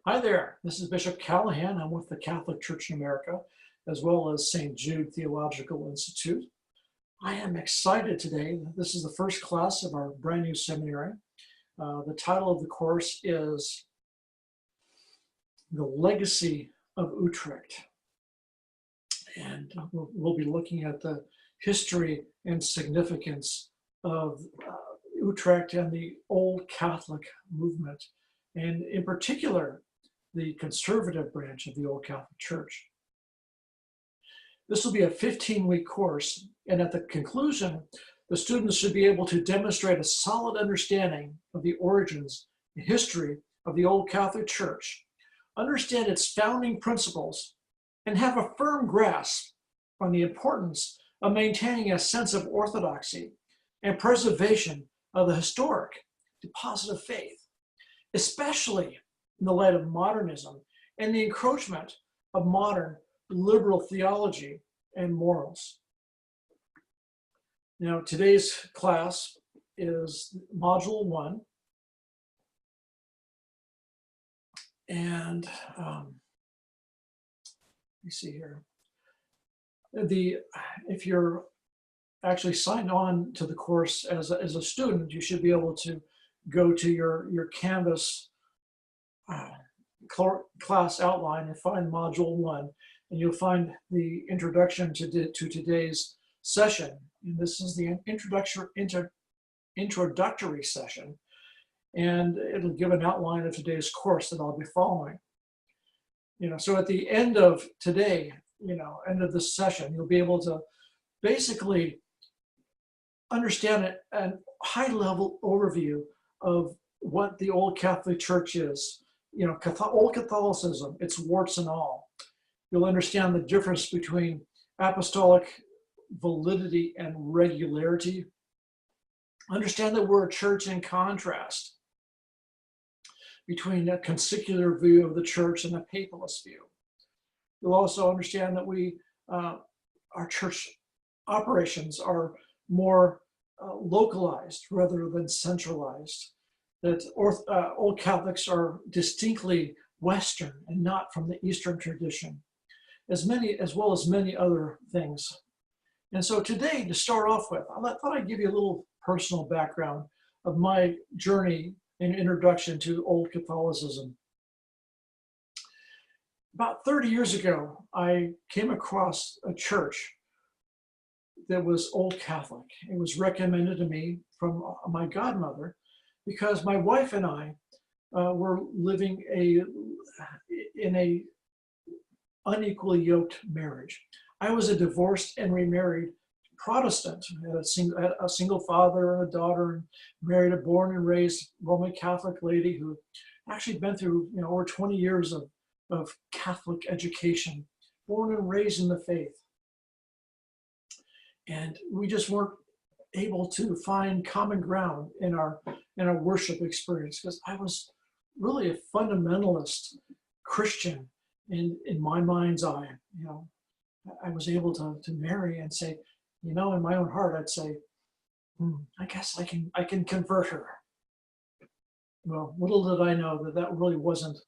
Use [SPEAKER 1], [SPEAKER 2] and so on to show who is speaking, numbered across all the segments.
[SPEAKER 1] Hi there, this is Bishop Callahan. I'm with the Catholic Church in America, as well as St. Jude Theological Institute. I am excited today. This is the first class of our brand new seminary. The title of the course is The Legacy of Utrecht. And we'll be looking at the history and significance of Utrecht and the old Catholic movement, and in particular, the conservative branch of the old Catholic Church. This will be a 15-week course, and at the conclusion, the students should be able to demonstrate a solid understanding of the origins and history of the old Catholic Church, understand its founding principles, and have a firm grasp on the importance of maintaining a sense of orthodoxy and preservation of the historic deposit of faith, especially in the light of modernism and the encroachment of modern liberal theology and morals. Now, today's class is Module 1. And let me see here. If you're actually signed on to the course as a student, you should be able to go to your Canvas class outline and find Module 1, and you'll find the introduction to today's session. And this is the introductory session, and it'll give an outline of today's course that I'll be following. So at the end of today, end of this session, you'll be able to basically understand a high-level overview of what the old Catholic Church is. Old Catholicism, its warts and all. You'll understand the difference between apostolic validity and regularity. Understand that we're a church in contrast between a conciliar view of the church and a papalist view. You'll also understand that our church operations are more localized rather than centralized. That old Catholics are distinctly Western and not from the Eastern tradition, as well as many other things. And so today, to start off with, I thought I'd give you a little personal background of my journey and introduction to old Catholicism. About 30 years ago, I came across a church that was old Catholic. It was recommended to me from my godmother, because my wife and I were living in a unequally yoked marriage. I was a divorced and remarried Protestant. I had a single father and a daughter, and married a born and raised Roman Catholic lady who actually been through over 20 years of Catholic education, born and raised in the faith. And we just weren't able to find common ground in our worship experience, because I was really a fundamentalist Christian in my mind's eye. I was able to marry and say, in my own heart, I'd say, I guess I can convert her. Well, little did I know that really wasn't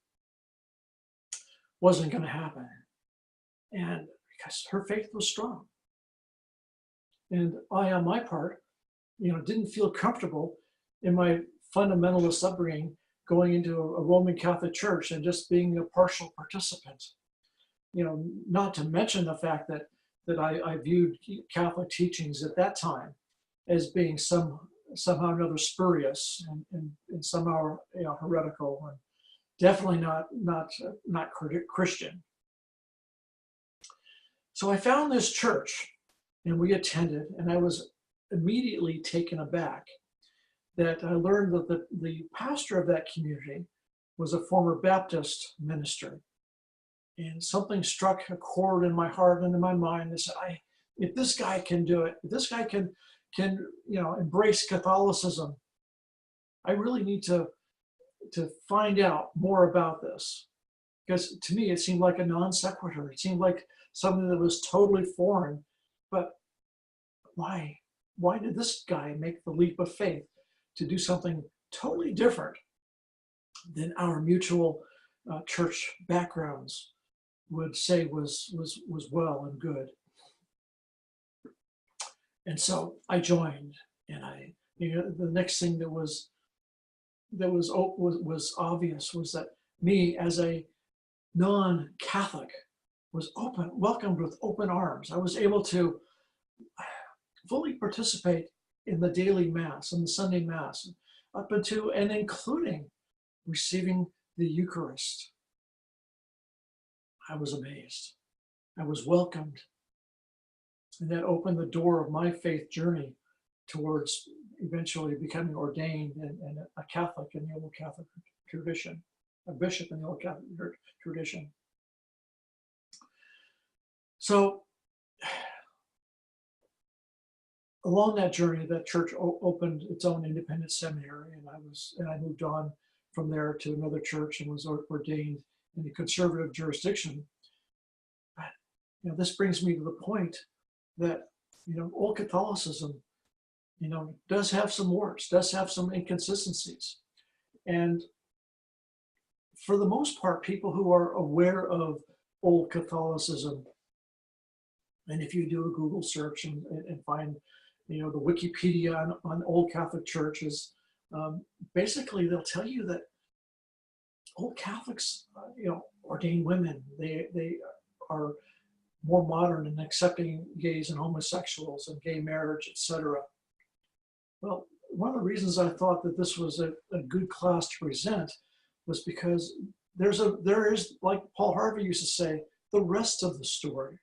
[SPEAKER 1] going to happen, and because her faith was strong. And I, on my part, didn't feel comfortable in my fundamentalist upbringing going into a Roman Catholic church and just being a partial participant. Not to mention the fact that I viewed Catholic teachings at that time as being somehow or another spurious and somehow heretical, and definitely not Christian. So I found this church, and we attended, and I was immediately taken aback that I learned that the pastor of that community was a former Baptist minister. And something struck a chord in my heart and in my mind that said, if this guy can do it, if this guy can embrace Catholicism, I really need to find out more about this. Because to me, it seemed like a non sequitur. It seemed like something that was totally foreign. But why? Why did this guy make the leap of faith to do something totally different than our mutual church backgrounds would say was well and good. And so I joined, and the next thing that was obvious was that me as a non-Catholic was welcomed with open arms. I was able to fully participate in the daily Mass and the Sunday Mass, up into and including receiving the Eucharist. I was amazed. I was welcomed. And that opened the door of my faith journey towards eventually becoming ordained and a Catholic in the Old Catholic tradition, a bishop in the Old Catholic tradition. So along that journey, that church opened its own independent seminary, and I moved on from there to another church and was ordained in a conservative jurisdiction. But, this brings me to the point that, Old Catholicism, does have some warts, does have some inconsistencies. And for the most part, people who are aware of Old Catholicism, and if you do a Google search and find, the Wikipedia on Old Catholic churches, basically they'll tell you that Old Catholics, ordain women. They are more modern in accepting gays and homosexuals and gay marriage, etc. Well, one of the reasons I thought that this was a good class to present was because there is, like Paul Harvey used to say, the rest of the story.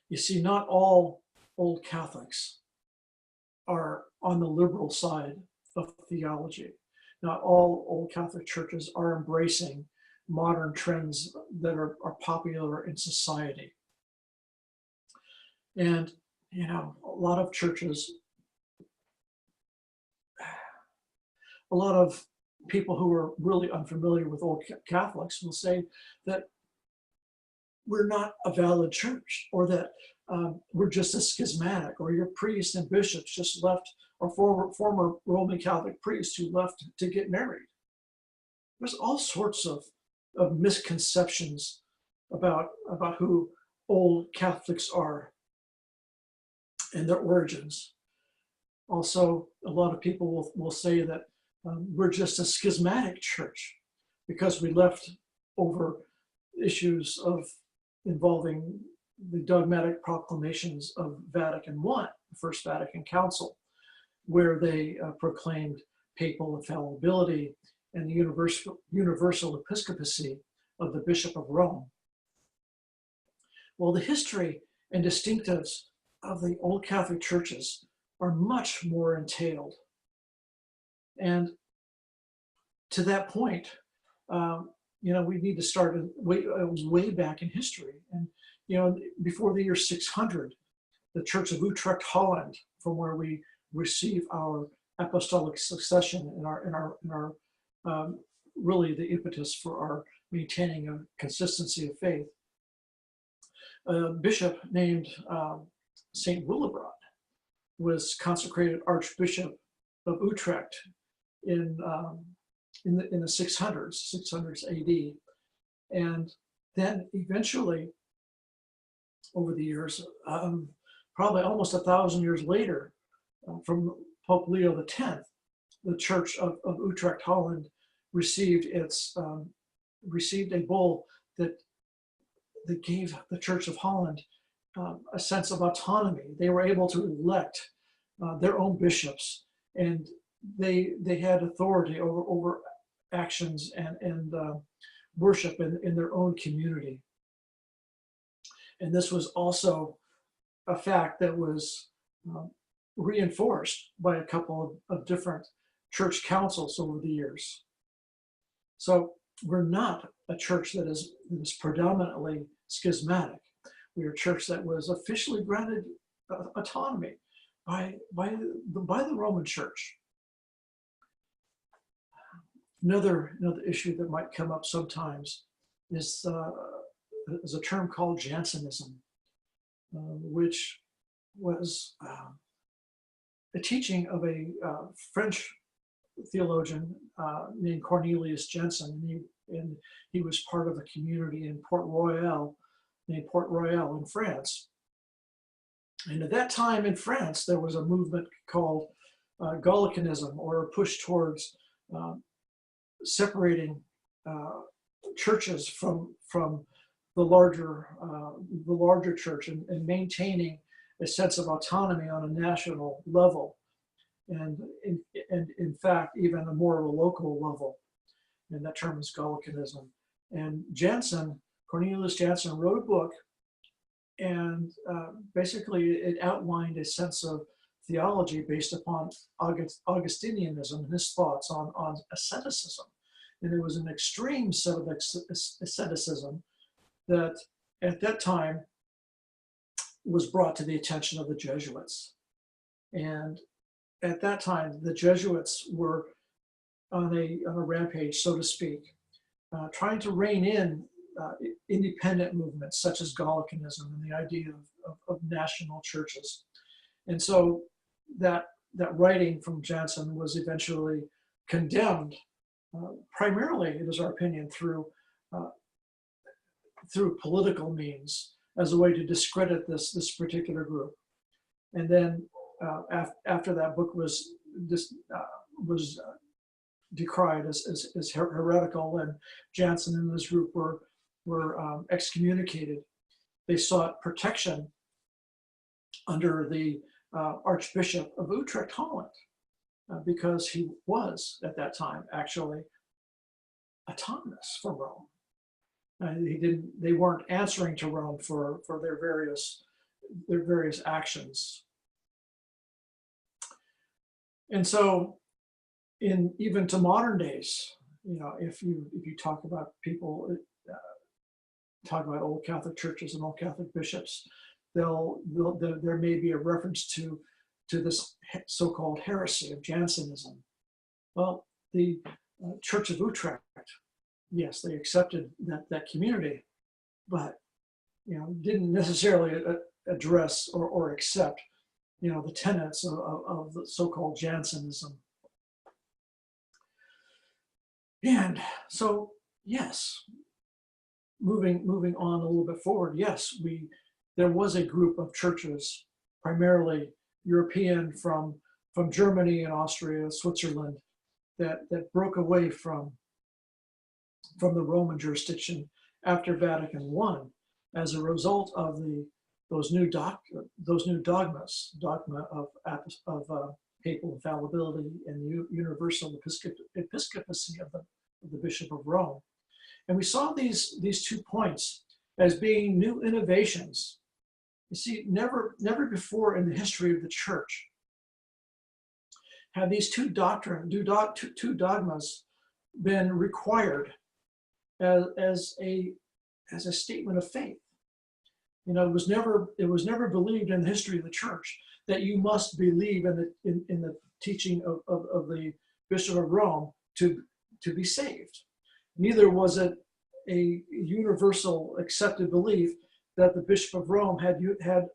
[SPEAKER 1] You see, not all Old Catholics are on the liberal side of theology. Not all Old Catholic churches are embracing modern trends that are popular in society. And, a lot of churches, a lot of people who are really unfamiliar with Old Catholics will say that we're not a valid church, or that we're just a schismatic, or your priests and bishops just left, or former Roman Catholic priests who left to get married. There's all sorts of misconceptions about who Old Catholics are and their origins. Also, a lot of people will say that we're just a schismatic church because we left over issues involving the dogmatic proclamations of Vatican I, the First Vatican Council, where they proclaimed papal infallibility and the universal episcopacy of the Bishop of Rome. Well, the history and distinctives of the Old Catholic churches are much more entailed. And to that point, we need to start way back in history. And, before the year 600, the Church of Utrecht, Holland, from where we receive our apostolic succession and our really the impetus for our maintaining a consistency of faith. A bishop named Saint Willibrord was consecrated Archbishop of Utrecht in the 600s AD, and then eventually, over the years, probably almost 1,000 years later, from Pope Leo X, the Church of Utrecht, Holland, received a bull that gave the Church of Holland a sense of autonomy. They were able to elect their own bishops, and they had authority over actions and worship in their own community. And this was also a fact that was reinforced by a couple of different church councils over the years. So we're not a church that is predominantly schismatic. We are a church that was officially granted autonomy by the Roman Church. Another issue that might come up sometimes is a term called Jansenism, which was a teaching of a French theologian named Cornelius Jansen. And he And he was part of a community in Port Royal, named Port Royal in France. And at that time in France, there was a movement called Gallicanism, or a push towards separating churches from the larger church, and maintaining a sense of autonomy on a national level, and in fact even a more of a local level. And that term is Gallicanism. And Cornelius Jansen wrote a book, and basically it outlined a sense of theology based upon Augustinianism and his thoughts on asceticism. And it was an extreme set of asceticism that at that time was brought to the attention of the Jesuits. And at that time, the Jesuits were on a rampage, so to speak, trying to rein in independent movements such as Gallicanism and the idea of national churches. And so that writing from Jansen was eventually condemned, primarily, it is our opinion, through political means, as a way to discredit this particular group. And then after that book was decried as heretical, and Jansen and his group were excommunicated, they sought protection under the Archbishop of Utrecht, Holland, because he was at that time actually autonomous from Rome. They weren't answering to Rome for their various actions. And so, even to modern days, if you talk about people, talk about old Catholic churches and old Catholic bishops, there may be a reference to this so-called heresy of Jansenism. Well, the Church of Utrecht, yes, they accepted that community, but didn't necessarily address or accept the tenets of the so-called Jansenism. And so, yes, moving on a little bit forward, yes, there was a group of churches, primarily European, from Germany and Austria, Switzerland, that broke away from the Roman jurisdiction after Vatican I, as a result of those new dogmas, dogma of papal infallibility and universal episcopacy of the Bishop of Rome. And we saw these 2 points as being new innovations. You see, never before in the history of the church have these two dogmas been required as a statement of faith. It was never believed in the history of the church that you must believe in the teaching of the Bishop of Rome to be saved. Neither was it a universal accepted belief that the Bishop of Rome had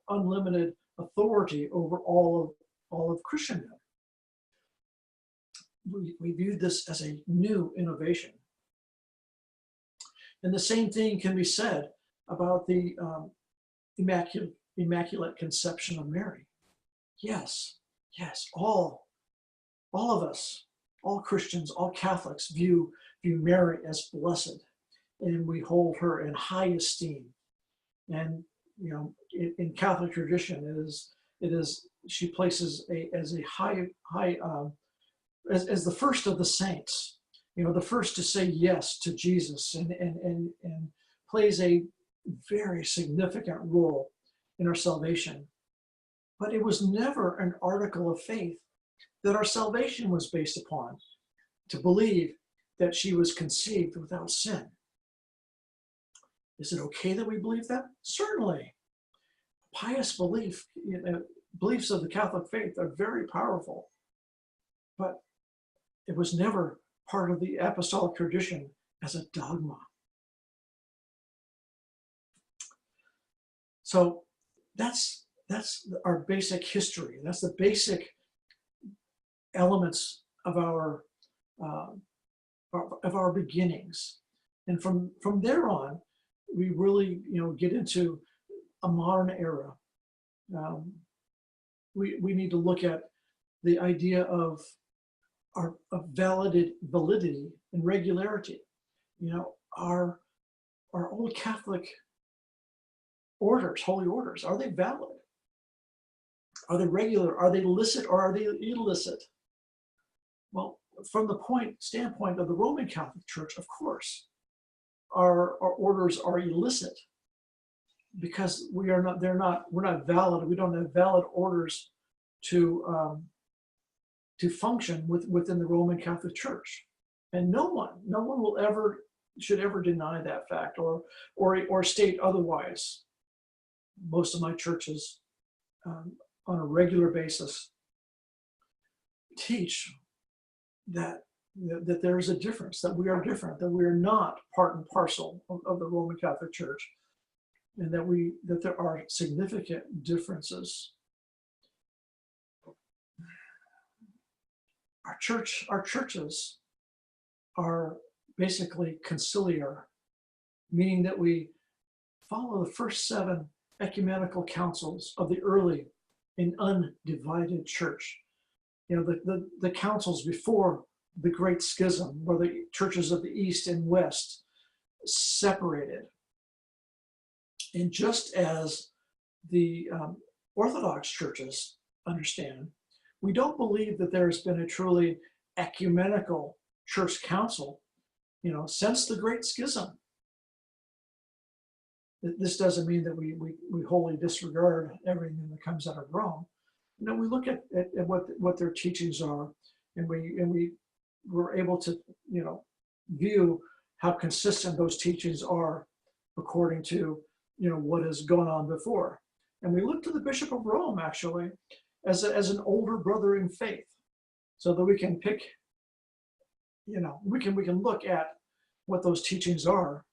[SPEAKER 1] unlimited authority over all of Christendom. We viewed this as a new innovation. And the same thing can be said about the Immaculate Conception of Mary. Yes, all of us, all Christians, all Catholics view Mary as blessed, and we hold her in high esteem. And in Catholic tradition, she places as a high as the first of the saints, the first to say yes to Jesus, and plays a very significant role in our salvation. But it was never an article of faith that our salvation was based upon, to believe that she was conceived without sin. Is it okay that we believe that? Certainly. Pious beliefs of the Catholic faith are very powerful, but it was never part of the apostolic tradition as a dogma. So that's our basic history. That's the basic elements of our beginnings. And from there on, we really, get into a modern era. We need to look at the idea of validity and regularity. Our old Catholic orders, holy orders, are they valid? Are they regular? Are they licit or are they illicit? Well, from the standpoint of the Roman Catholic Church, of course, our orders are illicit because we're not valid. We don't have valid orders to function within the Roman Catholic Church, and no one should ever deny that fact or state otherwise. Most of my churches, on a regular basis, teach that there's a difference, that we are different, that we are not part and parcel of the Roman Catholic Church, and that there are significant differences. Our churches are basically conciliar, meaning that we follow the first 7 ecumenical councils of the early and undivided church. The councils before the Great Schism, where the churches of the East and West separated. And just as the Orthodox churches understand, we don't believe that there's been a truly ecumenical church council, since the Great Schism. This doesn't mean that we wholly disregard everything that comes out of Rome. We look at what their teachings are, and we're able to view how consistent those teachings are according to what has gone on before. And we look to the Bishop of Rome actually as an older brother in faith, so that we can pick, we can look at what those teachings are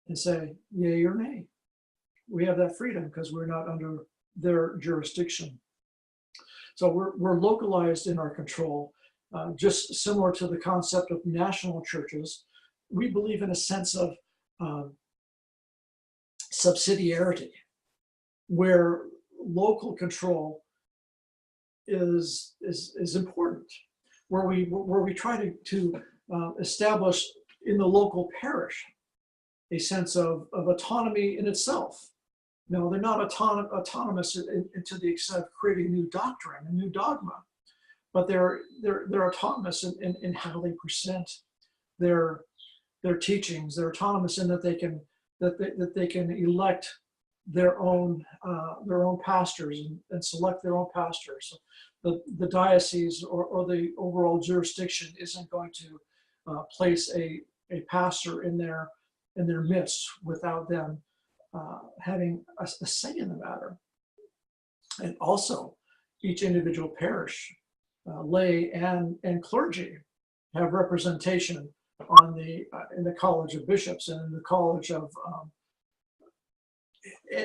[SPEAKER 1] and say yay or nay. We have that freedom because we're not under their jurisdiction. So we're localized in our control, just similar to the concept of national churches. We believe in a sense of subsidiarity, where local control is important, where we try to establish in the local parish a sense of autonomy in itself. No, they're not autonomous to the extent of creating new doctrine and new dogma, but they're autonomous in how they present their teachings. They're autonomous in that they can elect their own pastors and select their own pastors. So the diocese or the overall jurisdiction isn't going to place a pastor in their midst without them having a say in the matter. And also, each individual parish, lay and clergy, have representation on in the College of Bishops and in the College of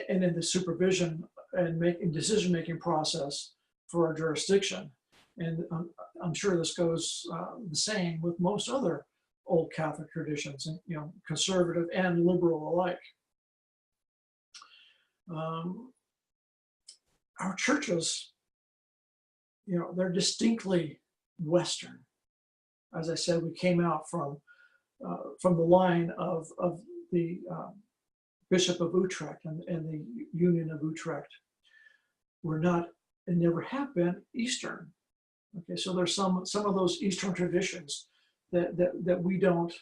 [SPEAKER 1] and in the supervision and decision-making process for our jurisdiction. And I'm sure this goes the same with most other old Catholic traditions, and conservative and liberal alike. Our churches, they're distinctly Western. As I said, we came out from the line of the Bishop of Utrecht and the Union of Utrecht. We're not, and never have been, Eastern. Okay, so there's some of those Eastern traditions that we don't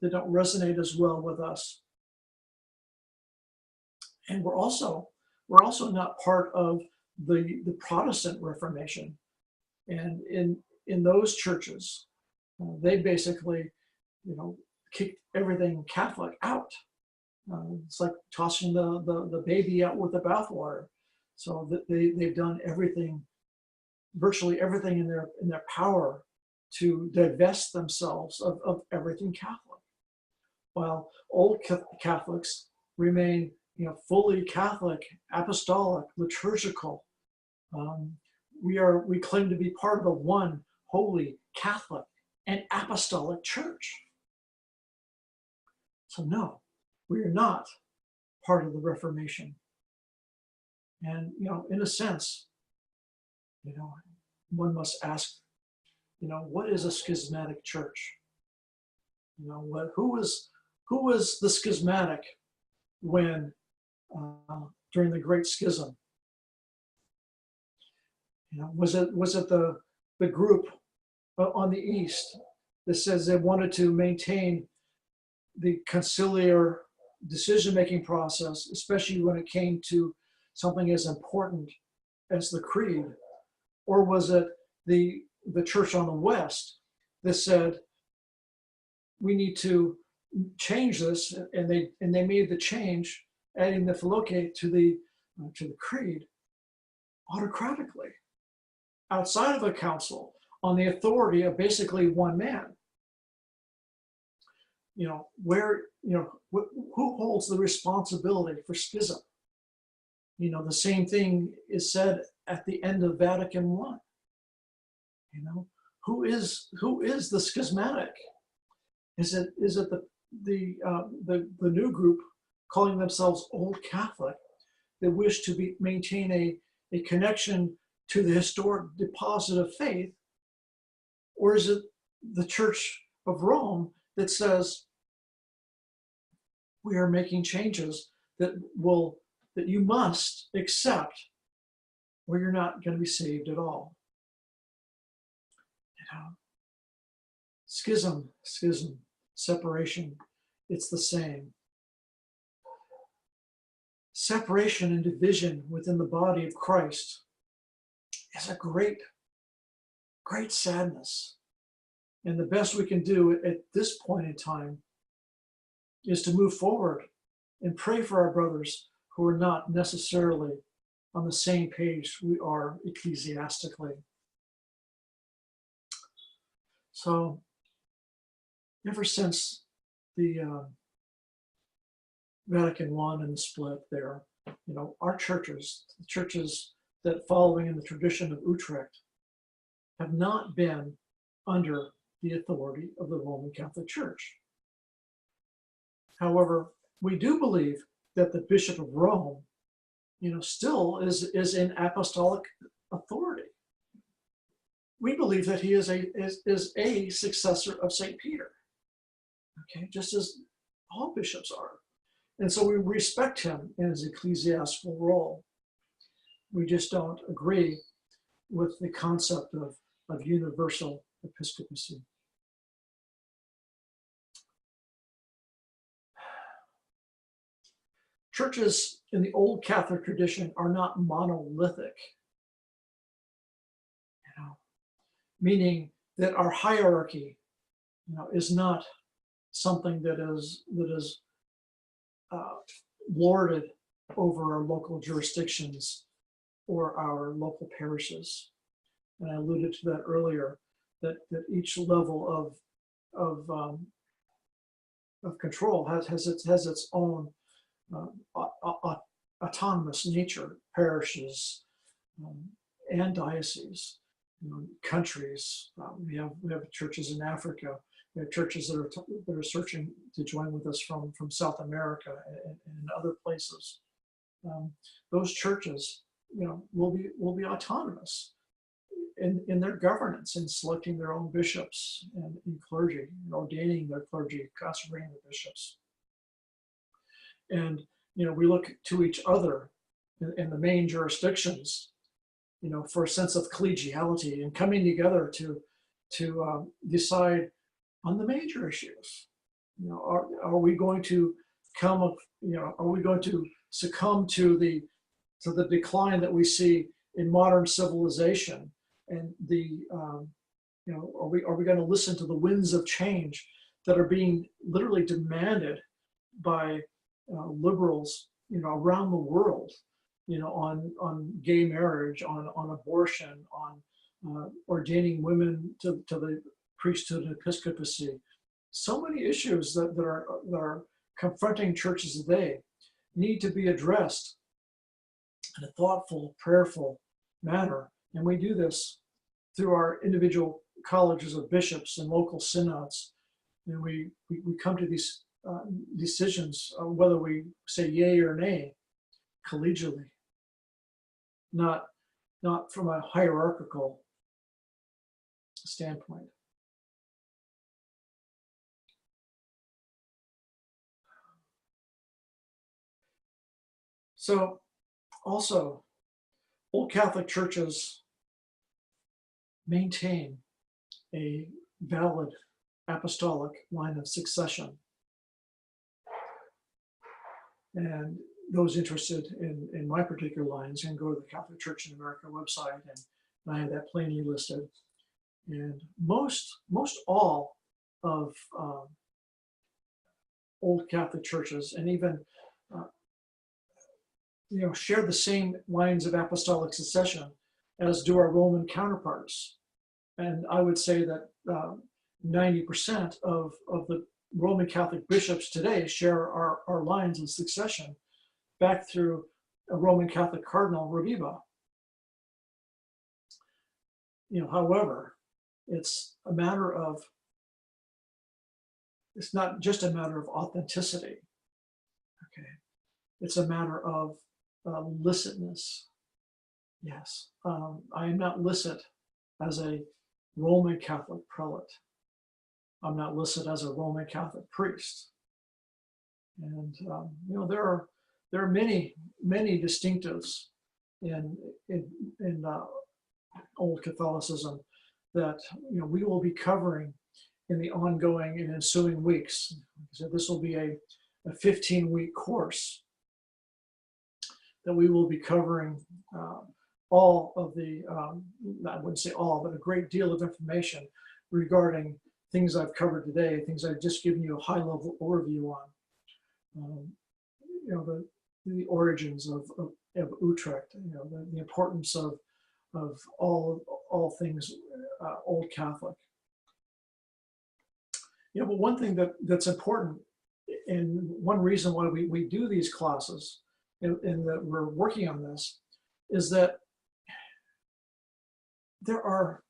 [SPEAKER 1] that don't resonate as well with us. And we're also not part of the Protestant Reformation. And in those churches, they basically, kicked everything Catholic out. It's like tossing the baby out with the bathwater. So that they've done everything, virtually everything in their power to divest themselves of everything Catholic, while old Catholics remain, fully Catholic, apostolic, liturgical. We claim to be part of the one holy Catholic and apostolic church. So no, we are not part of the Reformation. And, in a sense, one must ask, what is a schismatic church? Who was the schismatic when, during the Great Schism? Was it the group on the East that says they wanted to maintain the conciliar decision-making process, especially when it came to something as important as the creed? Or was it the church on the West that said, we need to change this, and they made the change, adding the Filioque to the creed autocratically, outside of a council, on the authority of basically one man? Who holds the responsibility for schism? The same thing is said at the end of Vatican I. Who is the schismatic? Is it the new group calling themselves Old Catholic that wish to maintain a connection to the historic deposit of faith? Or is it the Church of Rome that says, we are making changes that you must accept, or you're not going to be saved at all? Schism, separation, it's the same. Separation and division within the body of Christ is a great sadness. And the best we can do at this point in time is to move forward and pray for our brothers who are not necessarily on the same page we are ecclesiastically. So, ever since the Vatican I and the split there, our churches, the churches that following in the tradition of Utrecht, have not been under the authority of the Roman Catholic Church. However, we do believe that the Bishop of Rome, still is in apostolic authority. We believe that he is a successor of St. Peter, okay, just as all bishops are. And so we respect him in his ecclesiastical role. We just don't agree with the concept of universal episcopacy. Churches in the old Catholic tradition are not monolithic, meaning that our hierarchy, is not something that is lorded over our local jurisdictions or our local parishes. And I alluded to that earlier, that each level of control has its own autonomous nature. Parishes and dioceses, countries. We have churches in Africa. We have churches that are searching to join with us from South America and other places. Those churches, will be autonomous in their governance, in selecting their own bishops and clergy, ordaining their clergy, consecrating the bishops. And we look to each other in the main jurisdictions, for a sense of collegiality and coming together to decide on the major issues. Are we going to are we going to succumb to the decline that we see in modern civilization, and are we going to listen to the winds of change that are being literally demanded by liberals, around the world, on gay marriage, on abortion, on ordaining women to the priesthood and episcopacy? So many issues that are confronting churches today need to be addressed in a thoughtful, prayerful manner. And we do this through our individual colleges of bishops and local synods. And we come to these decisions, whether we say yay or nay, collegially, not from a hierarchical standpoint. So also, old Catholic churches maintain a valid apostolic line of succession. And those interested in my particular lines can go to the Catholic Church in America website, and I have that plainly listed. And most all of old Catholic churches, and even share the same lines of apostolic succession as do our Roman counterparts. And I would say that 90% of the Roman Catholic bishops today share our lines of succession back through a Roman Catholic Cardinal Reviva. However, it's not just a matter of authenticity. Okay, it's a matter of licitness. Yes, I am not licit as a Roman Catholic prelate. I'm not listed as a Roman Catholic priest. And there are many distinctives in old Catholicism that we will be covering in the ongoing and ensuing weeks. So this will be a 15-week course that we will be covering all of the, I wouldn't say all, but a great deal of information regarding things I've covered today, things I've just given you a high-level overview on. The origins of Utrecht, the importance of all things Old Catholic. But one thing that's important, and one reason why we do these classes, and that we're working on this, is that there are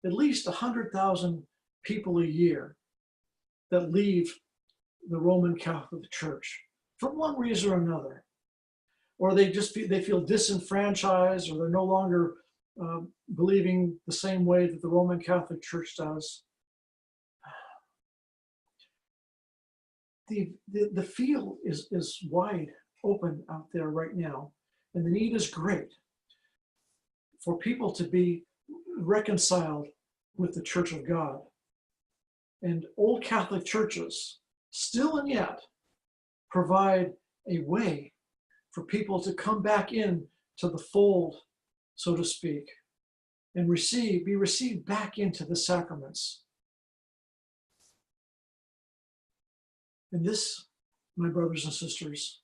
[SPEAKER 1] at least 100,000 people a year that leave the Roman Catholic Church for one reason or another, or they feel disenfranchised, or they're no longer believing the same way that the Roman Catholic Church does. The field is wide open out there right now, and the need is great for people to be reconciled with the Church of God. And old Catholic churches, still and yet, provide a way for people to come back in to the fold, so to speak, and be received back into the sacraments. And this, my brothers and sisters,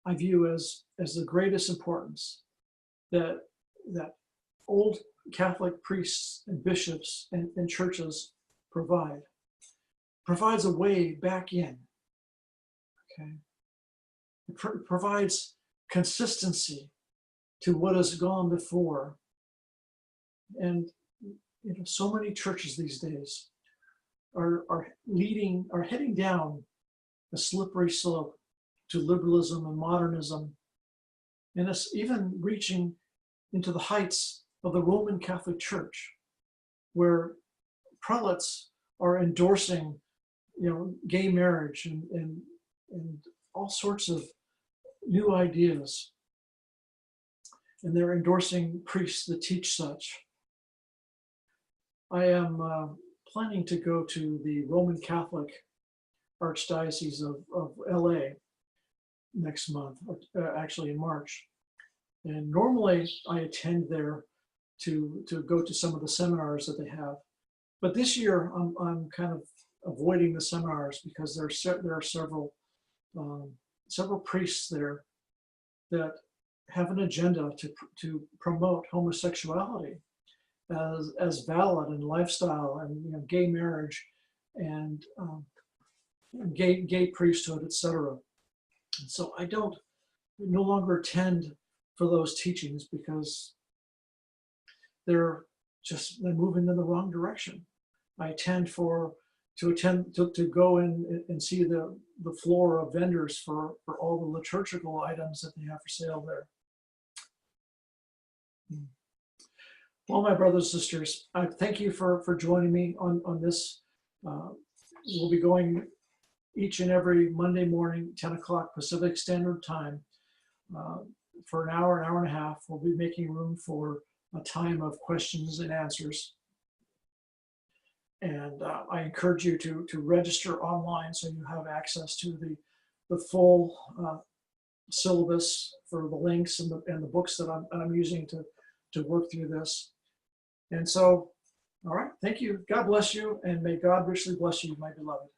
[SPEAKER 1] I view as the greatest importance that old Catholic priests and bishops and churches provides a way back in. Okay, it provides consistency to what has gone before. And so many churches these days are heading down a slippery slope to liberalism and modernism, and it's even reaching into the heights of the Roman Catholic Church, where prelates are endorsing, gay marriage and all sorts of new ideas, and they're endorsing priests that teach such. I am planning to go to the Roman Catholic Archdiocese of LA next month, actually in March. And normally I attend there to go to some of the seminars that they have. But this year I'm kind of avoiding the seminars because there are several priests there that have an agenda to promote homosexuality as valid in lifestyle, and gay marriage, and gay priesthood, etc. And so I no longer attend for those teachings because they're moving in the wrong direction. I attend for to attend, to go in and see the floor of vendors for all the liturgical items that they have for sale there. Well, my brothers and sisters, I thank you for joining me on this. We'll be going each and every Monday morning, 10 o'clock Pacific Standard Time, for an hour and a half. We'll be making room for a time of questions and answers. And I encourage you to register online so you have access to the full syllabus for the links and the books that I'm using to work through this. And so, all right, thank you. God bless you, and may God richly bless you, my beloved.